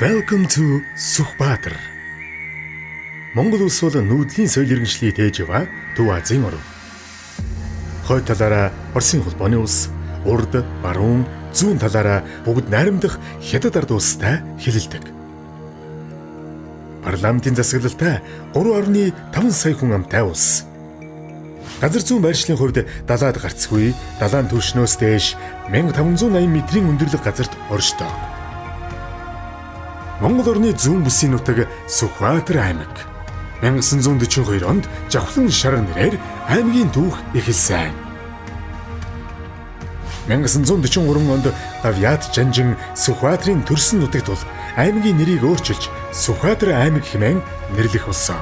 Welcome to Сүхбаатар. Монгол улс бол нүүдлийн соёл иргэншлийг тээж яваа Төв Азийн орн. Хойд талаараа Оросын холбооны улс, урд, баруун, зүүн талаараа бүгд найрамдах хятад ард улстай хэлэлдэг. Парламентын засаглалтай 3.5 сая хүн амтай улс. Газар зүүн байршлын хувьд далаад гарцгүй, далайн түвшнөөс дээш 1580 метрийн өндөрлөг газарт оршдог. Монгол орны зүүн бүсийн нутаг Сүхбаатар аймаг. 1942 онд Жавхлан шарга нэрээр аймгийн түүх эхэлсэн. 1943 онд Авиат Жанжин Сүхбаатарын төрсөн нутагт бол аймгийн нэрийг өөрчилж Сүхбаатар аймаг хэмээн нэрлэх болсон.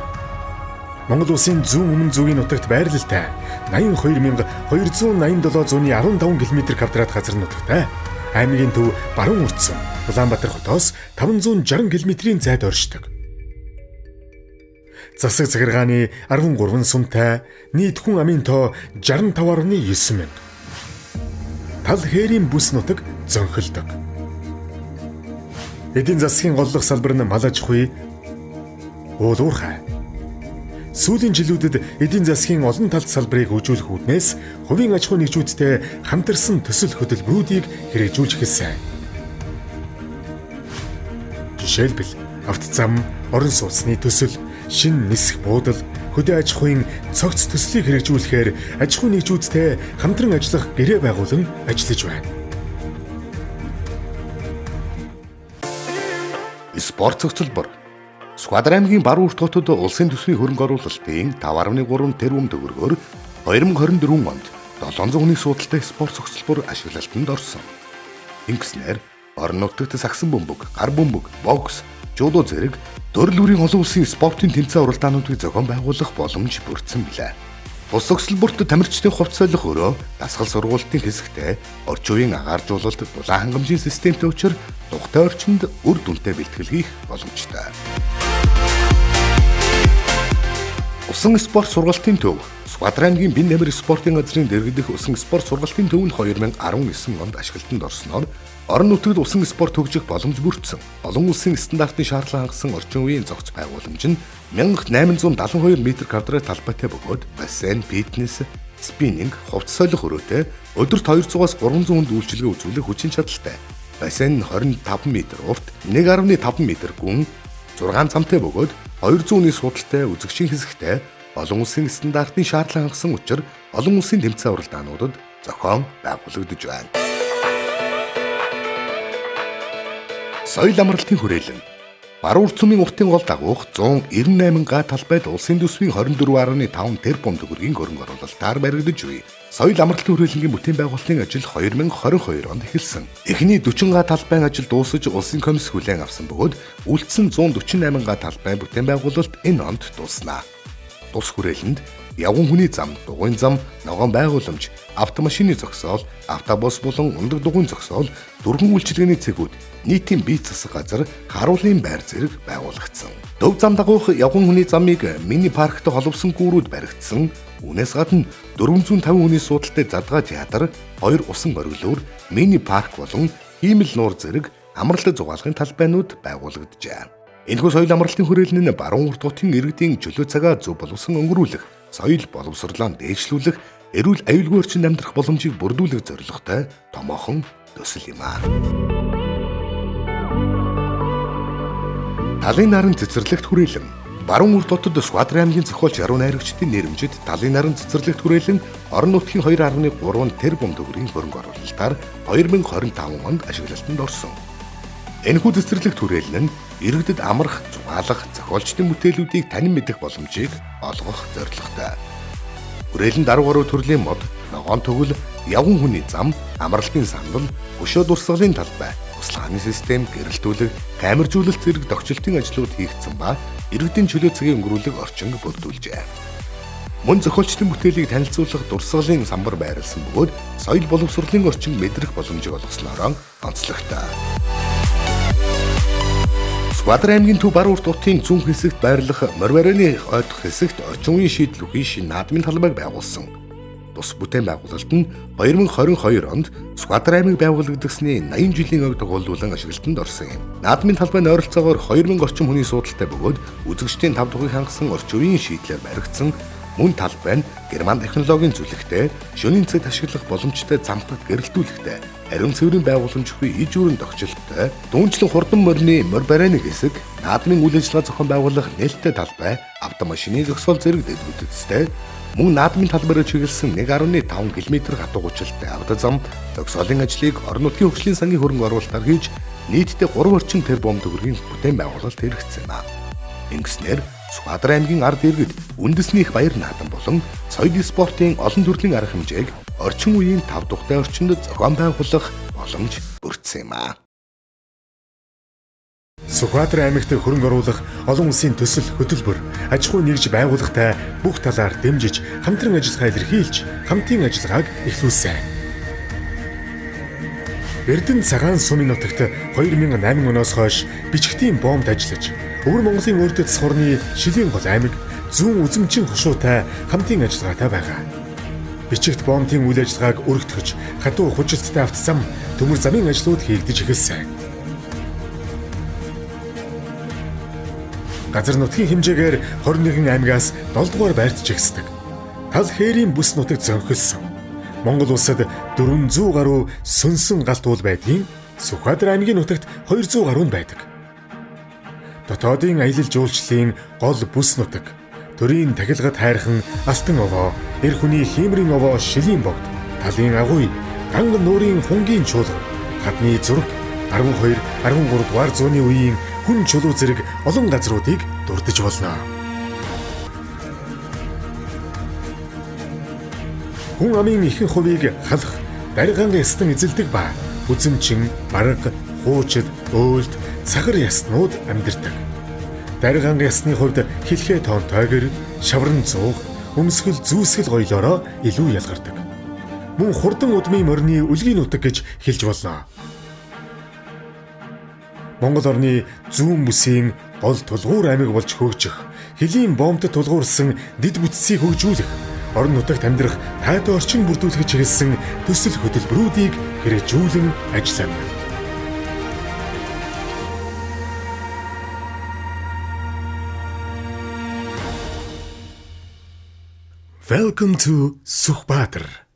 Монгол улсын зүүн өмнө зүгийн нутагт байрлалтай 82287.15 км квадрат газар нутагтай аймгийн төв баруун урдсан Улаанбаатар хотоос 560 км-ийн зайд оршдог. Засаг захиргааны 13 сумтай, нийт хүн амын тоо 65.9 мянга. Тал хээрийн бүс нутаг зөнхөлдөг. Эдийн засгийн голлох салбар нь мал аж ахуй, уулуурхай. Сүүлийн жилүүдэд эдийн засгийн олон талт салбарыг хөгжүүлэх үүднээс хувийн аж ахуй нэгжүүдтэй хамтарсан төсөл хөтөлбөрүүдийг хэрэгжүүлж эхэлсэн. Жишээлбэл автозам, орон сууцны төсөл, шинэ нисэх буудал, хөдөө аж ахуйн цогц төслийг хэрэгжүүлэхээр аж ахуй нэгжүүдтэй хамтран ажиллах гэрээ байгуулан ажиллаж байна. Спорт цогцлбор. Сүхбаатар аймгийн баруун урт хотод улсын төсвийн хөрөнгө оруулалтын 5.3 тэрбум төгрөгөөр 2024 онд 700 хүний суудалтай спорт цогцлбор ашиглалтанд орсон. Ингэснээр орон нутагт сагсан бөмбөг, гар бөмбөг, бокс, жудо зэрэг төрөл бүрийн олон улсын спортын тэмцээн уралдаануудыг зохион байгуулах боломж бүрдсэн билээ. Бус цогцлборт тамирчдын хувц солих өрөө, дасгал сургуулийн хэсэгтээ орчин үеийн агааржуулалт, дулаан хангамжийн системтэй учир тухтай орчинд үр дүнтэй бэлтгэл хийх боломжтой. Усан спорт сургалтын төв. Сүхбаатар аймгийн Бин намир спортын газрын дэргэдэх усан спорт сургалтын төв нь 2019 онд ашиглалтанд орсноор орон нутагт усан спорт хөгжих боломж бүрдсэн. Олон улсын стандартын шаардлага хангасан орчин үеийн зохиц байгууламж нь 1872 м2 талбайтай бөгөөд бассейн, фитнес, спиннинг, хувцас солих өрөөтэй өдөрт 200-аас 300 хүнд үйлчилгээ үзүүлэх хүчин чадалтай. Бассейн нь 25 м урт, 1.5 м гүн, 6 замтай бөгөөд 200 хүний суудалтай үзэгчийн хэсэгтэй олон улсын стандартын шаардлага хангасан учраас олон улсын тэмцээн уралдаануудад зохион байгуулагдаж байна. Соёл амралтын хүрээлэн. Баруун цөмийн уртын гол дагуух 198 га талбайд улсын төсвийн 24.5 тэрбум төгрөгийн хөрөнгө оруулалтаар баригдаж буй. Соёл амралтын хүрээлэнгийн бүтээн байгуулалтын ажил 2022 онд эхэлсэн. Эхний 40 га талбайн ажил дуусаж улсын комисс хүлээн авсан бөгөөд үлдсэн 148 га талбайн бүтээн байгуулалт энэ онд дууснаа. Тус хүрээлэнд явган хүний зам, дугуйн зам, ногоон байгууламж, автомашины зогсоол, автобус болон ундаг дугуйн зогсоол, дөрвөн үйлчилгээний цэгүүд, нийтийн бие засаг газар, харуулын байр зэрэг байгуулагдсан. Төв зам дагуух явган хүний замыг мини паркт холбосон гүүрүүд баригдсан. Үүнээс гадна 450 хүний суудалтай задгаа театр, 2 усан оргилуур, мини парк болон хиймэл нуур зэрэг амралт зугаалгын талбайнууд байгуулагджээ. Энэхүү соёл амралтын хүрээлэн нь баруун урт хотын иргэдийн чөлөө цагаа зөв боловсон өнгөрүүлэх, соёл боловсруулалтаа дээшлүүлэх, эрүүл аюулгүй орчинд амьдрах боломжийг бүрдүүлэх зорилготой томоохон төсөл юм аа. Талын наран цэцэрлэгт хүрээлэн. Баруун урт хотод Сүхбаатар аймгийн зохиолч яруу найрагчдын нэрмжид талын наран цэцэрлэгт хүрээлэн орон нутгийн 2.3 тэрбум төгрөгийн хөрөнгө оруулалтаар 2025 онд ашиглалтанд орсон. Энэхүү цэцэрлэгт хүрээлэн нь иргэдэд амрах, зугаалах, зохиолчдын бүтээлүүдийг танин мэдэх боломжийг олгох зорилготой. Хүрээлэн 13 төрлийн мод, ногоон төгөл, явган хүний зам, амралтын сандал, өшөө дурсгалын талбай, туслахны систем, гэрэлтүүлэг, камержуулалт зэрэг дохичлтын ажлууд хийгдсэн ба иргэдийн чөлөө цагийн өнгөрүүлэг орчин бүрдүүлжээ. Мөн зохиолчдын бүтээлийг танилцуулах дурсгалын самбар байрласан бөгөөд соёл боловсролын орчин мэдрэх боломжийг олгосноор онцлогтой. Сүхбаатар аймгийн төв баруун урт утын зүүн хэсэгт байрлах Морвараны ойдох хэсэгт орчин үеийн шийдэл өгье шинэ наадмын талбайг байгуулсан. Тус бүтээн байгуулалт нь 2022 онд Сүхбаатар аймаг байгуулагдсны 80 жилийн өг дагуулуулан ашиглалтанд орсон юм. Наадмын талбайны ойролцоогоор 2000 орчим хүний суудалтай бөгөөд үзэгчдийн 5 дугуйг хангасан орчин үеийн шийдлээр баригдсан мөн талбай нь герман технологийн зүлэгтэй, шөнийн цагт ашиглах боломжтой замтагт гэрэлтүүлэхтэй, ариун цэврийн байгууламжгүй иж өрөн тогтчлолтой, дүүнчлэн хурдан морины Морвараны хэсэг, наадмын үйл ажиллагаа зохион байгуулах нээлттэй талбай, автомашины зогсоол зэрэг дэдвүтэцтэй, мөн наадмын талбайраа чиглэсэн 1.5 км хатуу гучлалтай авто зам, зогсоолын ажлыг орон нутгийн хөгжлийн сангийн хөрөнгө оруулалтаар хийж нийтдээ 3 орчим тэрбум төгрөгийн бүтээн байгуулалт хэрэгжсэн юм а. Ингэснээр Сүхбаатар аймгийн ард иргэд үндэснийх баяр наадам болон соёлын спортын олон төрлийн арга хэмжээг орчин үеийн 5 дугтай орчинд зохион байгуулах боломж бүрдсэн юм а. Сүхбаатар аймагт хөрөнгө оруулах олон улсын төсөл хөтөлбөр, аж ахуй нэгж байгууллагатай бүх талаар дэмжиж, хамтран ажиллахаа илэрхийлж, хамтын ажиллагааг эхлүүлсэн. Эрдэнэ цагаан сумын нутагт 2008 оноос хойш бичгтийн боомд ажиллаж, Өвөр Монголын өрдөц сурны Шилийн гол аймаг зүүн үзэмчин хошуутай хамтын ажиллагаатай байгаа. Бичигт боомтын үйл ажиллагааг өргөтгөж, хатуу хүчилттэй автозам, төмөр замын ажлууд хийгдэж эхэлсэн. Газар нутгийн хэмжээгээр 21 аймагаас 7 дугаар байрт жигсдэг. Тал хээрийн бүс нутаг зөнхөлсөн. Монгол улсад 400 гаруй сүнсэн галт уул байдгийн Сүхбаатар аймгийн нутагт 200 гаруй нь байдаг. Дотоодын аялал жуулчлалын гол бүс нутаг, төрийн тахилгад хайрхан Алтан овоо, эр хүний хиймрийн овоо Шилийн богд, талын агуй, ганган нуурын хунгийн чуулга, хадны зураг, 12, 13 дугаар зууны үеийн хүн чулуу зэрэг олон газруудыг дурдж болно. Хүн амын ихэнх хувийг халах, даригаан ястан эзэлдэг ба үзэмчин, бараг, хуучид, өөлт, цагар яснууд амьдардаг. Даригаан ясны хувьд хэлхээ тооntойгэр, шавран зуух, өмсгөл зүүсгэл гоёлоороо илүү ялгардаг. Мөн хурдан удмын морины үлгийн нутаг гэж хэлж болно. Монгол орны зүүн бүсийн гол тулгуур аймаг болж хөгжих, хөлийн боомтод тулгуурсан дэд бүтцийг хөгжүүлэх, орон нутагт амьдрах таатай орчин бүрдүүлэх чиглэсэн төсөл хөтөлбөрүүдийг хэрэгжүүлэн ажиллана. Welcome to Сүхбаатар.